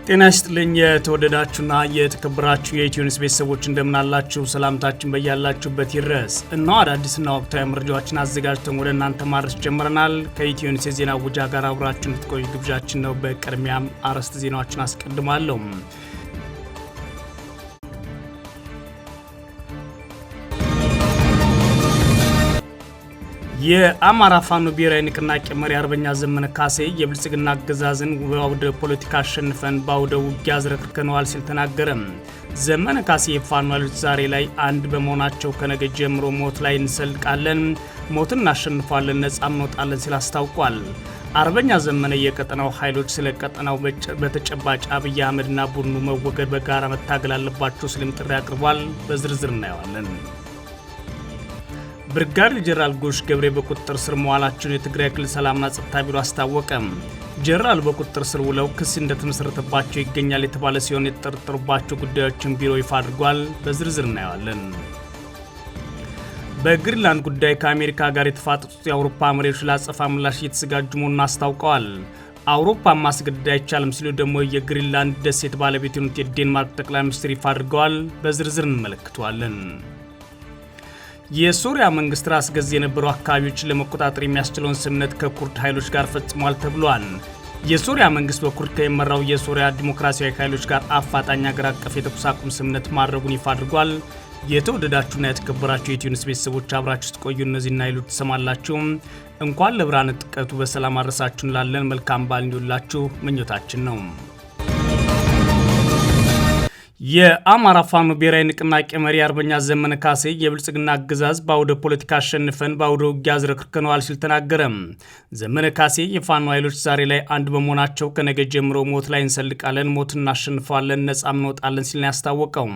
ጤና ይስጥልኝ የተወደዳችሁና የተከበራችሁ የኢትዮ ኒውስ ቤተሰቦች እንደምናላችሁ ሰላምታችን በያላችሁበት ይድረስ። እነሆ አዳዲስና ወቅታዊ መረጃዎችን አዘጋጅተን ወደ እናንተ ማድረስ ጀምረናል። ከኢትዮ ኒውስ የዜና ውጃ ጋር አብራችሁን እንድትቆዩ ግብዣችን ነው። በቅድሚያም አርዕስተ ዜናዎችን አስቀድማለሁ። የአማራ ፋኖ ብሔራዊ ንቅናቄ መሪ አርበኛ ዘመነ ካሴ የብልጽግና አገዛዝን በአውደ ፖለቲካ አሸንፈን በአውደ ውጊያ አዝረክርከነዋል ሲል ተናገረ። ዘመነ ካሴ የፋኖ ኃይሎች ዛሬ ላይ አንድ በመሆናቸው ከነገ ጀምሮ ሞት ላይ እንሰልቃለን፣ ሞትን እናሸንፋለን፣ ነጻ እንወጣለን ሲል አስታውቋል። አርበኛ ዘመነ የቀጠናው ኃይሎች ስለ ቀጠናው በተጨባጭ አብይ አህመድና ቡድኑ መወገድ በጋራ መታገል አለባቸው ሲልም ጥሪ አቅርቧል። በዝርዝር እናየዋለን። ብርጋዴር ጄኔራል ጎሽ ገብሬ በቁጥጥር ስር መዋላቸውን የትግራይ ክልል ሰላምና ጸጥታ ቢሮ አስታወቀ። ጄኔራሉ በቁጥጥር ስር ውለው ክስ እንደተመሰረተባቸው ይገኛል የተባለ ሲሆን የተጠረጠሩባቸው ጉዳዮችን ቢሮ ይፋ አድርጓል። በዝርዝር እናየዋለን። በግሪንላንድ ጉዳይ ከአሜሪካ ጋር የተፋጠጡት የአውሮፓ መሪዎች ለአጸፋ ምላሽ እየተዘጋጁ መሆኑን አስታውቀዋል። አውሮፓ ማስገደድ አይቻልም ሲሉ ደግሞ የግሪንላንድ ደሴት ባለቤት የሆኑት የዴንማርክ ጠቅላይ ሚኒስትር ይፋ አድርገዋል። በዝርዝር እንመለከተዋለን። የሶሪያ መንግስት ራስ ገዝ የነበሩ አካባቢዎችን ለመቆጣጠር የሚያስችለውን ስምምነት ከኩርድ ኃይሎች ጋር ፈጽሟል ተብሏል። የሶሪያ መንግስት በኩርድ ከሚመራው የሶሪያ ዲሞክራሲያዊ ኃይሎች ጋር አፋጣኝ ሀገር አቀፍ የተኩስ አቁም ስምምነት ማድረጉን ይፋ አድርጓል። የተወደዳችሁና የተከበራችሁ የኢትዮ ኒውስ ቤተሰቦች አብራችሁ ስትቆዩ እነዚህና ይሉት ትሰማላችሁ። እንኳን ለብርሃነ ጥምቀቱ በሰላም አድረሳችሁ እንላለን። መልካም በዓል እንዲውላችሁ ምኞታችን ነው። የአማራ ፋኖ ብሔራዊ ንቅናቄ መሪ አርበኛ ዘመነ ካሴ የብልጽግና አገዛዝ በአውደ ፖለቲካ አሸንፈን በአውደ ውጊያ አዝረክርከነዋል ሲል ተናገረ። ዘመነ ካሴ የፋኖ ኃይሎች ዛሬ ላይ አንድ በመሆናቸው ከነገ ጀምሮ ሞት ላይ እንሰልቃለን፣ ሞት እናሸንፋለን፣ ነጻ እንወጣለን ሲል ነው ያስታወቀው።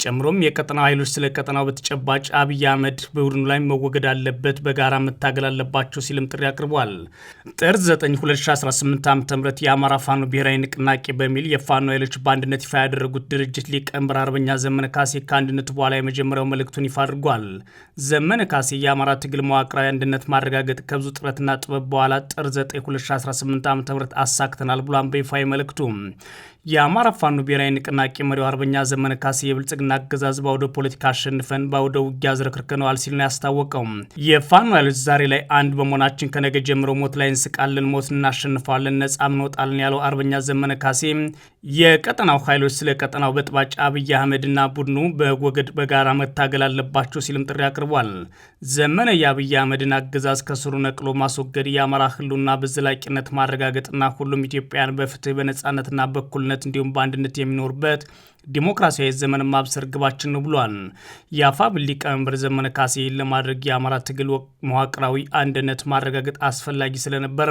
ጨምሮም የቀጠናው ኃይሎች ስለ ቀጠናው በተጨባጭ አብይ አህመድ በቡድኑ ላይ መወገድ አለበት፣ በጋራ መታገል አለባቸው ሲልም ጥሪ አቅርቧል። ጥር 9 2018 ዓ.ም የአማራ ፋኖ ብሔራዊ ንቅናቄ በሚል የፋኖ ኃይሎች በአንድነት ይፋ ያደረጉት ድርጅት ሊቀመንበር አርበኛ ዘመነ ካሴ ከአንድነቱ በኋላ የመጀመሪያው መልእክቱን ይፋ አድርጓል። ዘመነ ካሴ የአማራ ትግል መዋቅራዊ አንድነት ማረጋገጥ ከብዙ ጥረትና ጥበብ በኋላ ጥር 9 2018 ዓ.ም አሳክተናል ብሏን በይፋዊ መልእክቱ የአማራ ፋኖ ብሔራዊ ንቅናቄ መሪው አርበኛ ዘመነ ካሴ የብልጽግና አገዛዝ በአውደ ፖለቲካ አሸንፈን በአውደ ውጊያ አዝረክርከነዋል ሲል ነው ያስታወቀው። የፋኖ ኃይሎች ዛሬ ላይ አንድ በመሆናችን ከነገ ጀምሮ ሞት ላይ እንስቃለን፣ ሞት እናሸንፋለን፣ ነጻ እንወጣለን ያለው አርበኛ ዘመነ ካሴ የቀጠናው ኃይሎች ስለ ቀጠናው በጥባጭ አብይ አህመድና ቡድኑ በወገድ በጋራ መታገል አለባቸው ሲልም ጥሪ አቅርቧል። ዘመነ የአብይ አህመድን አገዛዝ ከስሩ ነቅሎ ማስወገድ፣ የአማራ ህልውና በዘላቂነት ማረጋገጥና ሁሉም ኢትዮጵያን በፍትህ በነጻነትና በኩልነት እንዲሁም በአንድነት የሚኖርበት ዲሞክራሲያዊ ዘመን ማብሰር ግባችን ነው ብሏል። የአፋብኃ ሊቀመንበር ዘመነ ካሴ ለማድረግ የአማራ ትግል መዋቅራዊ አንድነት ማረጋገጥ አስፈላጊ ስለነበር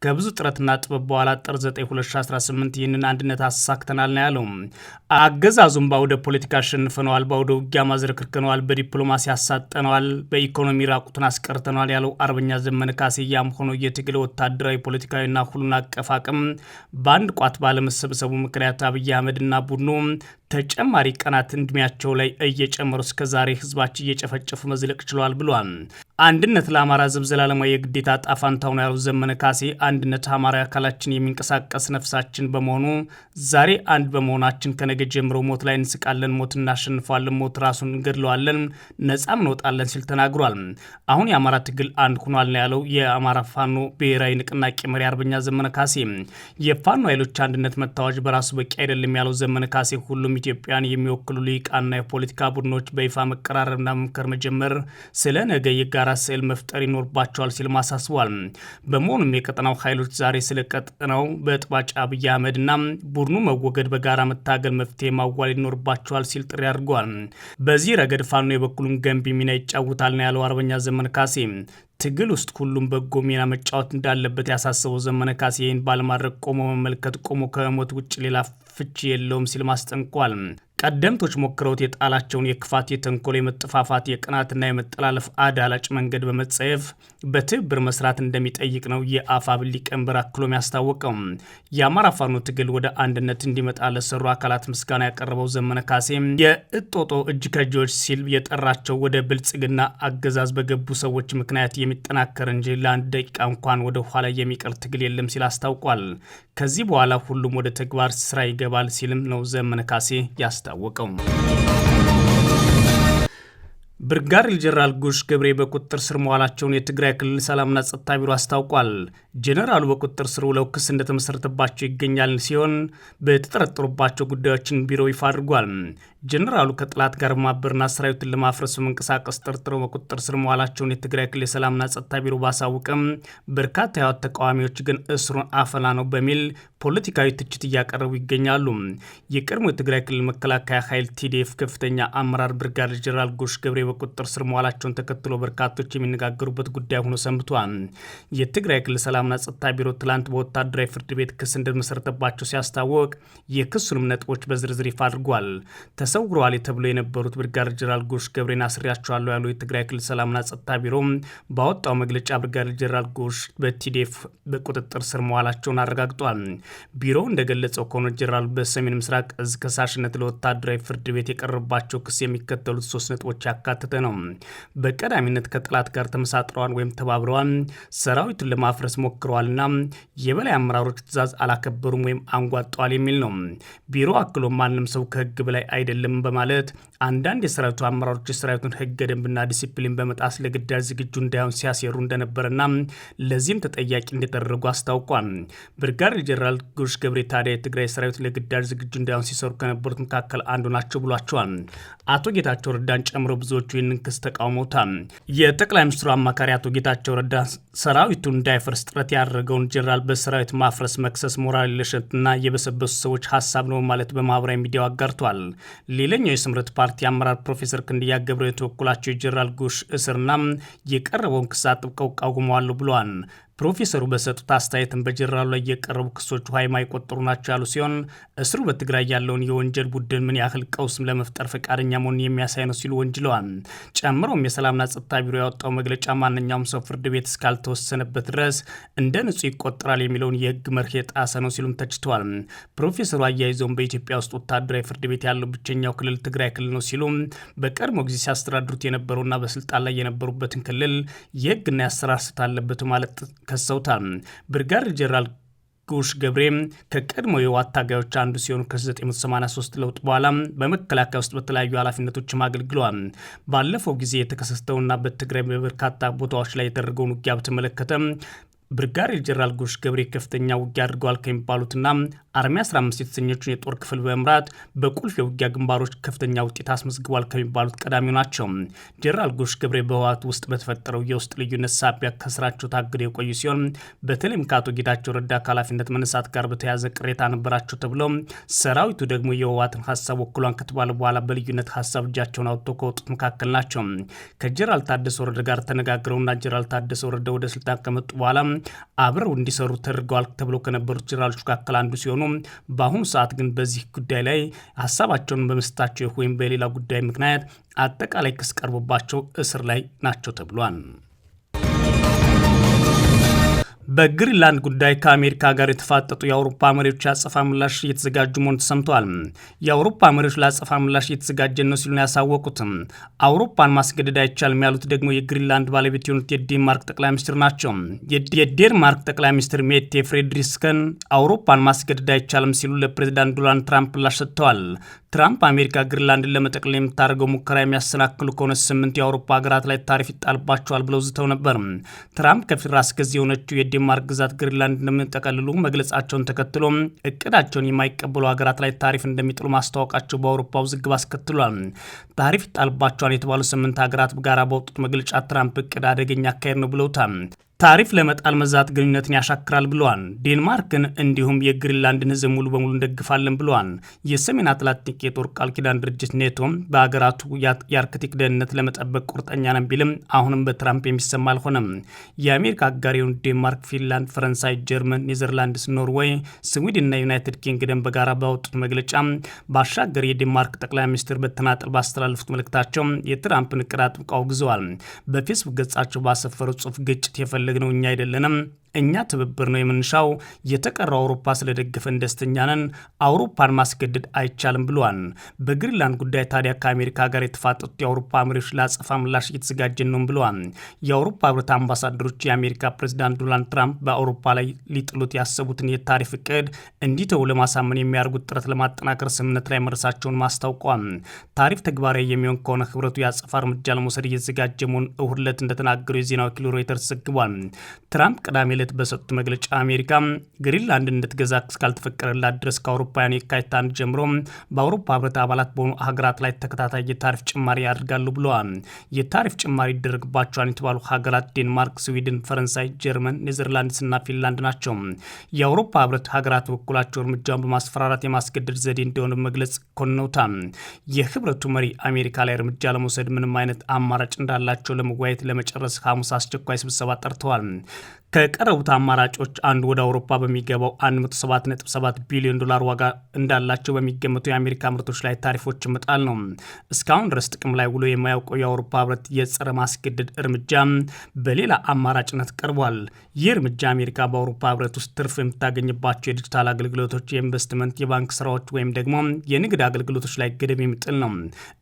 ከብዙ ጥረትና ጥበብ በኋላ ጥር 9 2018 ይህንን አንድነት አሳክተናል ነው ያለው። አገዛዙም በአውደ ፖለቲካ አሸንፈነዋል፣ በአውደ ውጊያ ማዝረክርከነዋል፣ በዲፕሎማሲ አሳጠነዋል፣ በኢኮኖሚ ራቁትን አስቀርተነዋል ያለው አርበኛ ዘመነ ካሴ ያም ሆኖ የትግል ወታደራዊ ፖለቲካዊና ሁሉን አቀፍ አቅም በአንድ ቋት ባለመሰብሰቡ ምክንያት አብይ አህመድና ቡድኑ ተጨማሪ ቀናት እድሜያቸው ላይ እየጨመሩ እስከዛሬ ህዝባችን እየጨፈጨፉ መዝለቅ ችሏል ብሏል። አንድነት ለአማራ ህዝብ ዘላለማዊ የግዴታ ጣፋንታው ነው ያለው ዘመነ ካሴ አንድነት አማራ አካላችን የሚንቀሳቀስ ነፍሳችን በመሆኑ ዛሬ አንድ በመሆናችን ከነገ ጀምሮ ሞት ላይ እንስቃለን፣ ሞት እናሸንፋለን፣ ሞት ራሱን እንገድለዋለን፣ ነጻ እንወጣለን ሲል ተናግሯል። አሁን የአማራ ትግል አንድ ሆኗል ነው ያለው የአማራ ፋኖ ብሔራዊ ንቅናቄ መሪ አርበኛ ዘመነ ካሴ። የፋኖ ኃይሎች አንድነት መታወጅ በራሱ በቂ አይደለም ያለው ዘመነ ካሴ ሁሉም ኢትዮጵያን የሚወክሉ ልሂቃንና የፖለቲካ ቡድኖች በይፋ መቀራረብና መምከር መጀመር ስለ ነገ የጋራ ስዕል መፍጠር ይኖርባቸዋል ሲል ማሳስቧል። በመሆኑም የቀጠናው ኃይሎች ዛሬ ስለ ቀጠናው በጥባጭ አብይ አህመድና ቡድኑ መወገድ በጋራ መታገል መፍትሄ ማዋል ይኖርባቸዋል ሲል ጥሪ አድርጓል። በዚህ ረገድ ፋኖ የበኩሉን ገንቢ ሚና ይጫወታል ነው ያለው አርበኛ ዘመነ ካሴ። ትግል ውስጥ ሁሉም በጎ ሚና መጫወት እንዳለበት ያሳሰበው ዘመነ ካሴ ይህን ባለማድረግ ቆሞ መመልከት ቆሞ ከሞት ውጭ ሌላ ፍቺ የለውም ሲል ማስጠንቋል። ቀደምቶች ሞክረውት የጣላቸውን የክፋት፣ የተንኮል፣ የመጠፋፋት፣ የቅናትና የመጠላለፍ አዳላጭ መንገድ በመጸየፍ በትብብር መስራት እንደሚጠይቅ ነው የአፋብኃ ሊቀመንበር አክሎም ያስታወቀው። የአማራ ፋኖ ትግል ወደ አንድነት እንዲመጣ ለሰሩ አካላት ምስጋና ያቀረበው ዘመነ ካሴ የእጦጦ እጅ ከእጆች ሲል የጠራቸው ወደ ብልጽግና አገዛዝ በገቡ ሰዎች ምክንያት የሚጠናከር እንጂ ለአንድ ደቂቃ እንኳን ወደ ኋላ የሚቀር ትግል የለም ሲል አስታውቋል። ከዚህ በኋላ ሁሉም ወደ ተግባር ስራ ይገባል ሲልም ነው ዘመነ ካሴ ያስታወቀው። ብርጋዴር ጄኔራል ጎሽ ገብሬ በቁጥጥር ስር መዋላቸውን የትግራይ ክልል ሰላምና ጸጥታ ቢሮ አስታውቋል። ጄኔራሉ በቁጥጥር ስር ውለው ክስ እንደተመሰረተባቸው ይገኛል ሲሆን በተጠረጠሩባቸው ጉዳዮችን ቢሮ ይፋ አድርጓል። ጄኔራሉ ከጠላት ጋር ማበርና ሰራዊትን ለማፍረስ በመንቀሳቀስ ጠርጥረው በቁጥጥር ስር መዋላቸውን የትግራይ ክልል ሰላምና ጸጥታ ቢሮ ባሳውቅም በርካታ የህወሓት ተቃዋሚዎች ግን እስሩን አፈና ነው በሚል ፖለቲካዊ ትችት እያቀረቡ ይገኛሉ። የቀድሞ የትግራይ ክልል መከላከያ ኃይል ቲዲኤፍ ከፍተኛ አመራር ብርጋዴር ጄኔራል ጎሽ ገብሬ በቁጥጥር ስር መዋላቸውን ተከትሎ በርካቶች የሚነጋገሩበት ጉዳይ ሆኖ ሰንብቷል። የትግራይ ክልል ሰላምና ጸጥታ ቢሮ ትላንት በወታደራዊ ፍርድ ቤት ክስ እንደመሰረተባቸው ሲያስታወቅ የክሱንም ነጥቦች በዝርዝር ይፋ አድርጓል። ተሰውረዋል ተብሎ የነበሩት ብርጋዴር ጄኔራል ጎሽ ገብሬን አስሬያቸዋለሁ ያለው የትግራይ ክልል ሰላምና ጸጥታ ቢሮ ባወጣው መግለጫ ብርጋዴር ጄኔራል ጎሽ በቲዲኤፍ በቁጥጥር ስር መዋላቸውን አረጋግጧል። ቢሮው እንደገለጸው ከሆነ ጄኔራሉ በሰሜን ምስራቅ እዝ ከሳሽነት ለወታደራዊ ፍርድ ቤት የቀረበባቸው ክስ የሚከተሉት 3 ነጥቦች ያካተተ ነው። በቀዳሚነት ከጠላት ጋር ተመሳጥረዋል ወይም ተባብረዋል፣ ሰራዊቱን ለማፍረስ ሞክረዋልና የበላይ አመራሮች ትዕዛዝ አላከበሩም ወይም አንጓጠዋል የሚል ነው። ቢሮ አክሎ ማንም ሰው ከህግ በላይ አይደለም በማለት አንዳንድ የሰራዊቱ አመራሮች የሰራዊቱን ህገ ደንብና ዲሲፕሊን በመጣስ ለግዳጅ ዝግጁ እንዳይሆን ሲያሴሩ እንደነበረና ለዚህም ተጠያቂ እንደተደረጉ አስታውቋል። ብርጋዴር ጄኔራል ጎሽ ገብሬ ታዲያ የትግራይ ሰራዊት ለግዳጅ ዝግጁ እንዳይሆን ሲሰሩ ከነበሩት መካከል አንዱ ናቸው ብሏቸዋል። አቶ ጌታቸው ረዳን ጨምሮ ብዙዎቹ ይህንን ክስ ተቃውመውታል። የጠቅላይ ሚኒስትሩ አማካሪ አቶ ጌታቸው ረዳ ሰራዊቱ እንዳይፈርስ ጥረት ያደረገውን ጄኔራል በሰራዊት ማፍረስ መክሰስ ሞራል የለሽነትና የበሰበሱ ሰዎች ሀሳብ ነው ማለት በማህበራዊ ሚዲያው አጋርቷል። ሌላኛው የስምረት ፓርቲ አመራር ፕሮፌሰር ክንድያ ገብረ የተወኩላቸው የጄኔራል ጎሽ እስርና የቀረበውን ክስ አጥብቀው ቃውመዋል ብለዋል። ፕሮፌሰሩ በሰጡት አስተያየትን በጄኔራሉ ላይ የቀረቡ ክሶች ውሃ የማይቆጠሩ ናቸው ያሉ ሲሆን እስሩ በትግራይ ያለውን የወንጀል ቡድን ምን ያህል ቀውስም ለመፍጠር ፈቃደኛ መሆኑን የሚያሳይ ነው ሲሉ ወንጅለዋል። ጨምሮም የሰላምና ጸጥታ ቢሮ ያወጣው መግለጫ ማንኛውም ሰው ፍርድ ቤት እስካልተወሰነበት ድረስ እንደ ንጹህ ይቆጠራል የሚለውን የህግ መርህ የጣሰ ነው ሲሉም ተችተዋል። ፕሮፌሰሩ አያይዘውም በኢትዮጵያ ውስጥ ወታደራዊ ፍርድ ቤት ያለው ብቸኛው ክልል ትግራይ ክልል ነው ሲሉ በቀድሞ ጊዜ ሲያስተዳድሩት የነበረውና በስልጣን ላይ የነበሩበትን ክልል የህግና የአሰራር ስህተት አለበት ማለት ከሰውታል። ብርጋዴር ጄኔራል ጎሽ ገብሬ ከቀድሞ የህወሓት ታጋዮች አንዱ ሲሆኑ ከ1983 ለውጥ በኋላ በመከላከያ ውስጥ በተለያዩ ኃላፊነቶችም አገልግለዋል። ባለፈው ጊዜ የተከሰተውና በትግራይ በበርካታ ቦታዎች ላይ የተደረገውን ውጊያ በተመለከተ ብርጋዴር ጄኔራል ጎሽ ገብሬ ከፍተኛ ውጊያ አድርገዋል ከሚባሉትና አርሚ 15 የተሰኘችን የጦር ክፍል በመምራት በቁልፍ የውጊያ ግንባሮች ከፍተኛ ውጤት አስመዝግቧል ከሚባሉት ቀዳሚው ናቸው። ጄኔራል ጎሽ ገብሬ በህወሓት ውስጥ በተፈጠረው የውስጥ ልዩነት ሳቢያ ከስራቸው ታግደው የቆዩ ሲሆን በተለይም ከአቶ ጌታቸው ረዳ ከኃላፊነት መነሳት ጋር በተያያዘ ቅሬታ ነበራቸው ተብለው ሰራዊቱ ደግሞ የህወሓትን ሀሳብ ወክሏን ከተባለ በኋላ በልዩነት ሀሳብ እጃቸውን አውጥተው ከወጡት መካከል ናቸው። ከጄኔራል ታደሰ ወረደ ጋር ተነጋግረውና ጄኔራል ታደሰ ወረደ ወደ ስልጣን ከመጡ በኋላ አብረው እንዲሰሩ ተደርገዋል ተብለው ከነበሩት ጄኔራሎች መካከል አንዱ ሲሆኑ በአሁኑ ሰዓት ግን በዚህ ጉዳይ ላይ ሀሳባቸውን በመስጠታቸው ወይም በሌላ ጉዳይ ምክንያት አጠቃላይ ክስ ቀርቦባቸው እስር ላይ ናቸው ተብሏል። በግሪንላንድ ጉዳይ ከአሜሪካ ጋር የተፋጠጡ የአውሮፓ መሪዎች የአጸፋ ምላሽ እየተዘጋጁ መሆኑ ተሰምተዋል። የአውሮፓ መሪዎች ለአጸፋ ምላሽ እየተዘጋጀ ነው ሲሉ ያሳወቁትም አውሮፓን ማስገደድ አይቻልም ያሉት ደግሞ የግሪንላንድ ባለቤት የሆኑት የዴንማርክ ጠቅላይ ሚኒስትር ናቸው። የዴንማርክ ጠቅላይ ሚኒስትር ሜቴ ፍሬድሪክሰን አውሮፓን ማስገደድ አይቻልም ሲሉ ለፕሬዚዳንት ዶናልድ ትራምፕ ምላሽ ሰጥተዋል። ትራምፕ አሜሪካ ግሪንላንድን ለመጠቅለል የምታደርገው ሙከራ የሚያሰናክሉ ከሆነ 8 የአውሮፓ ሀገራት ላይ ታሪፍ ይጣልባቸዋል ብለው ዝተው ነበር። ትራምፕ ከፊል ራስ ገዝ የሆነችው የዴንማርክ ግዛት ግሪንላንድ እንደሚጠቀልሉ መግለጻቸውን ተከትሎ እቅዳቸውን የማይቀበሉ ሀገራት ላይ ታሪፍ እንደሚጥሉ ማስታወቃቸው በአውሮፓ ውዝግብ አስከትሏል። ታሪፍ ይጣልባቸዋል የተባሉ 8 ሀገራት በጋራ በወጡት መግለጫ ትራምፕ እቅድ አደገኛ አካሄድ ነው ብለውታል። ታሪፍ ለመጣል መዛት ግንኙነትን ያሻክራል ብለዋል። ዴንማርክን እንዲሁም የግሪንላንድን ህዝብ ሙሉ በሙሉ እንደግፋለን ብለዋል። የሰሜን አትላንቲክ የጦር ቃል ኪዳን ድርጅት ኔቶ በሀገራቱ የአርክቲክ ደህንነት ለመጠበቅ ቁርጠኛ ነን ቢልም አሁንም በትራምፕ የሚሰማ አልሆነም። የአሜሪካ አጋር የሆኑ ዴንማርክ፣ ፊንላንድ፣ ፈረንሳይ፣ ጀርመን፣ ኔዘርላንድስ፣ ኖርዌይ፣ ስዊድንና ዩናይትድ ኪንግደም በጋራ ባወጡት መግለጫ ባሻገር የዴንማርክ ጠቅላይ ሚኒስትር በተናጠል ባስተላለፉት መልእክታቸው የትራምፕን እቅድ አጥብቀው አውግዘዋል። በፌስቡክ ገጻቸው ባሰፈሩ ጽሑፍ ግጭት የፈለግነው እኛ አይደለንም፣ እኛ ትብብር ነው የምንሻው። የተቀረው አውሮፓ ስለደገፈን ደስተኛ ነን። አውሮፓን ማስገደድ አይቻልም ብለዋል። በግሪንላንድ ጉዳይ ታዲያ ከአሜሪካ ጋር የተፋጠጡት የአውሮፓ መሪዎች ለአጸፋ ምላሽ እየተዘጋጀን ነው ብለዋል። የአውሮፓ ህብረት አምባሳደሮች የአሜሪካ ፕሬዚዳንት ዶናልድ ትራምፕ በአውሮፓ ላይ ሊጥሉት ያሰቡትን የታሪፍ እቅድ እንዲተው ለማሳመን የሚያደርጉት ጥረት ለማጠናከር ስምምነት ላይ መድረሳቸውን ማስታውቋል። ታሪፍ ተግባራዊ የሚሆን ከሆነ ህብረቱ የአጸፋ እርምጃ ለመውሰድ እየተዘጋጀ መሆኑን እሁድ ዕለት እንደተናገሩ የዜና ወኪሉ ሮይተርስ ዘግቧል። ትራምፕ ቅዳሜ በሰጡት መግለጫ አሜሪካ ግሪንላንድ እንድትገዛ እስካልተፈቀደላት ድረስ ከአውሮፓውያን የካቲት 1 ጀምሮ በአውሮፓ ህብረት አባላት በሆኑ ሀገራት ላይ ተከታታይ የታሪፍ ጭማሪ ያደርጋሉ ብለዋል። የታሪፍ ጭማሪ ይደረግባቸዋል የተባሉ ሀገራት ዴንማርክ፣ ስዊድን፣ ፈረንሳይ፣ ጀርመን፣ ኔዘርላንድስና ፊንላንድ ናቸው። የአውሮፓ ህብረት ሀገራት በኩላቸው እርምጃውን በማስፈራራት የማስገደድ ዘዴ እንደሆነ መግለጽ ኮንነውታል። የህብረቱ መሪ አሜሪካ ላይ እርምጃ ለመውሰድ ምንም አይነት አማራጭ እንዳላቸው ለመወያየት ለመጨረስ ሐሙስ አስቸኳይ ስብሰባ ጠርተዋል። ከቀረቡት አማራጮች አንዱ ወደ አውሮፓ በሚገባው 107.7 ቢሊዮን ዶላር ዋጋ እንዳላቸው በሚገመቱ የአሜሪካ ምርቶች ላይ ታሪፎች መጣል ነው። እስካሁን ድረስ ጥቅም ላይ ውሎ የማያውቀው የአውሮፓ ህብረት የጸረ ማስገደድ እርምጃ በሌላ አማራጭነት ቀርቧል። ይህ እርምጃ አሜሪካ በአውሮፓ ህብረት ውስጥ ትርፍ የምታገኝባቸው የዲጂታል አገልግሎቶች፣ የኢንቨስትመንት፣ የባንክ ስራዎች ወይም ደግሞ የንግድ አገልግሎቶች ላይ ገደብ የሚጥል ነው።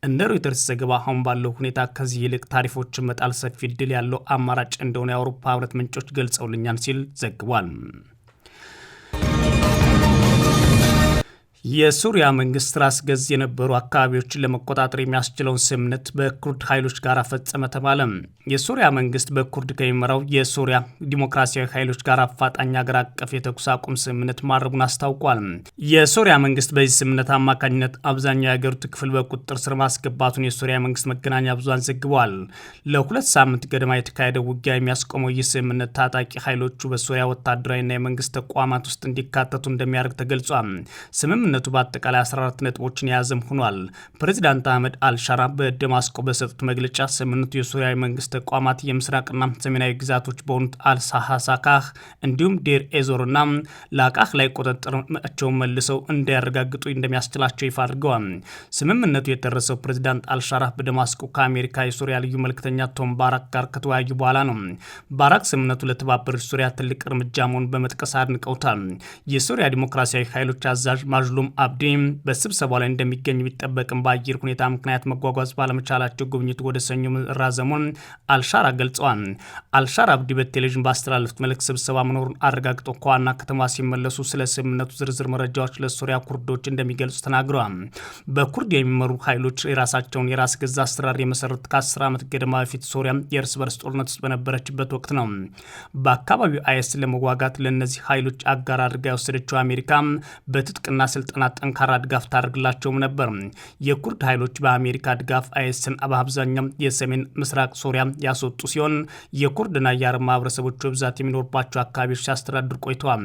እንደ ሮይተርስ ዘገባ አሁን ባለው ሁኔታ ከዚህ ይልቅ ታሪፎችን መጣል ሰፊ እድል ያለው አማራጭ እንደሆነ የአውሮፓ ህብረት ምንጮች ገልጸዋል ሲል ዘግቧል። የሱሪያ መንግስት ራስ ገዝ የነበሩ አካባቢዎችን ለመቆጣጠር የሚያስችለውን ስምምነት በኩርድ ኃይሎች ጋር ፈጸመ ተባለ። የሱሪያ መንግስት በኩርድ ከሚመራው የሱሪያ ዲሞክራሲያዊ ኃይሎች ጋር አፋጣኝ ሀገር አቀፍ የተኩስ አቁም ስምምነት ማድረጉን አስታውቋል። የሱሪያ መንግስት በዚህ ስምምነት አማካኝነት አብዛኛው የሀገሪቱ ክፍል በቁጥጥር ስር ማስገባቱን የሱሪያ መንግስት መገናኛ ብዙሃን ዘግበዋል። ለ2 ሳምንት ገደማ የተካሄደው ውጊያ የሚያስቆመው ይህ ስምምነት ታጣቂ ኃይሎቹ በሱሪያ ወታደራዊና የመንግስት ተቋማት ውስጥ እንዲካተቱ እንደሚያደርግ ተገልጿል። ስምምነቱ በአጠቃላይ 14 ነጥቦችን የያዘም ሆኗል። ፕሬዚዳንት አህመድ አልሻራ በደማስቆ በሰጡት መግለጫ ስምምነቱ የሱሪያ መንግስት ተቋማት የምስራቅና ሰሜናዊ ግዛቶች በሆኑት አልሳሃሳካህ እንዲሁም ዴር ኤዞርና ላቃህ ላይ ቁጥጥራቸውን መልሰው እንዲያረጋግጡ እንደሚያስችላቸው ይፋ አድርገዋል። ስምምነቱ የተደረሰው ፕሬዚዳንት አልሻራ በደማስቆ ከአሜሪካ የሱሪያ ልዩ መልክተኛ ቶም ባራክ ጋር ከተወያዩ በኋላ ነው። ባራክ ስምምነቱ ለተባበሩት ሱሪያ ትልቅ እርምጃ መሆኑን በመጥቀስ አድንቀውታል። የሱሪያ ዲሞክራሲያዊ ኃይሎች አዛዥ ማጅሉም አብዲ በስብሰባው ላይ እንደሚገኙ ቢጠበቅም በአየር ሁኔታ ምክንያት መጓጓዝ ባለመቻላቸው ጉብኝቱ ወደ ሰኞ መራዘሙን አልሻራ ገልጸዋል። አልሻራ አብዲ በቴሌቪዥን ባስተላለፉት መልእክት ስብሰባ መኖሩን አረጋግጠው ከዋና ከተማ ሲመለሱ ስለ ስምምነቱ ዝርዝር መረጃዎች ለሱሪያ ኩርዶች እንደሚገልጹ ተናግረዋል። በኩርድ የሚመሩ ኃይሎች የራሳቸውን የራስ ገዛ አስተዳደር የመሰረቱት ከ10 ዓመት ገደማ በፊት ሶሪያ የእርስ በርስ ጦርነት ውስጥ በነበረችበት ወቅት ነው። በአካባቢው አይኤስ ለመዋጋት ለእነዚህ ኃይሎች አጋር አድርጋ የወሰደችው አሜሪካ በትጥቅና ስልጠና ጠንካራ ድጋፍ ታደርግላቸውም ነበር። የኩርድ ኃይሎች በአሜሪካ ድጋፍ አይኤስን በአብዛኛው የሰሜን ምስራቅ ሶሪያ ያስወጡ ሲሆን የኩርድና የአረብ ማህበረሰቦች በብዛት የሚኖርባቸው አካባቢዎች ሲያስተዳድር ቆይተዋል።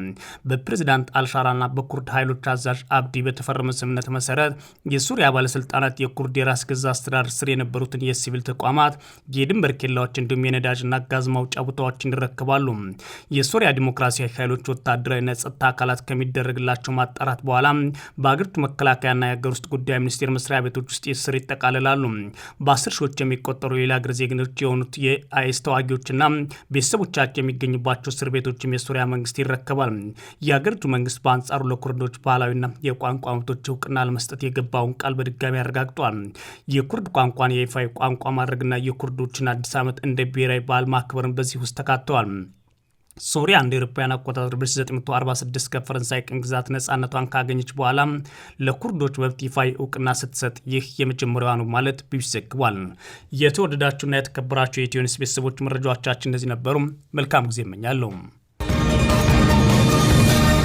በፕሬዚዳንት አልሻራና በኩርድ ኃይሎች አዛዥ አብዲ በተፈረመ ስምምነት መሰረት የሱሪያ ባለስልጣናት የኩርድ የራስ ገዛ አስተዳደር ስር የነበሩትን የሲቪል ተቋማት፣ የድንበር ኬላዎች እንዲሁም የነዳጅና ጋዝ ማውጫ ቦታዎችን ይረከባሉ። የሱሪያ ዲሞክራሲያዊ ኃይሎች ወታደራዊና የጸጥታ አካላት ከሚደረግላቸው ማጣራት በኋላ በአገሪቱ መከላከያና የሀገር ውስጥ ጉዳይ ሚኒስቴር መስሪያ ቤቶች ውስጥ ስር ይጠቃልላሉ። በ10 ሺዎች የሚቆጠሩ የሌላ ሀገር ዜግኖች የሆኑት የአይኤስ ተዋጊዎችና ቤተሰቦቻቸው የሚገኙባቸው እስር ቤቶችም የሱሪያ መንግስት ይረከባል። የሀገሪቱ መንግስት በአንጻሩ ለኩርዶች ባህላዊና የቋንቋ መብቶች እውቅና ለመስጠት የገባውን ቃል በድጋሚ አረጋግጧል። የኩርድ ቋንቋን የይፋዊ ቋንቋ ማድረግና የኩርዶችን አዲስ ዓመት እንደ ብሔራዊ በዓል ማክበርን በዚህ ውስጥ ተካተዋል። ሶሪያ እንደ አውሮፓውያን አቆጣጠር በ1946 ከፈረንሳይ ቅኝ ግዛት ነጻነቷን ካገኘች በኋላ ለኩርዶች መብት ይፋዊ እውቅና ስትሰጥ ይህ የመጀመሪያዋ ነው ማለት ቢቢሲ ዘግቧል። የተወደዳችሁና የተከበራችሁ የኢትዮ ኒውስ ቤተሰቦች መረጃዎቻችን እነዚህ ነበሩ። መልካም ጊዜ እመኛለሁ።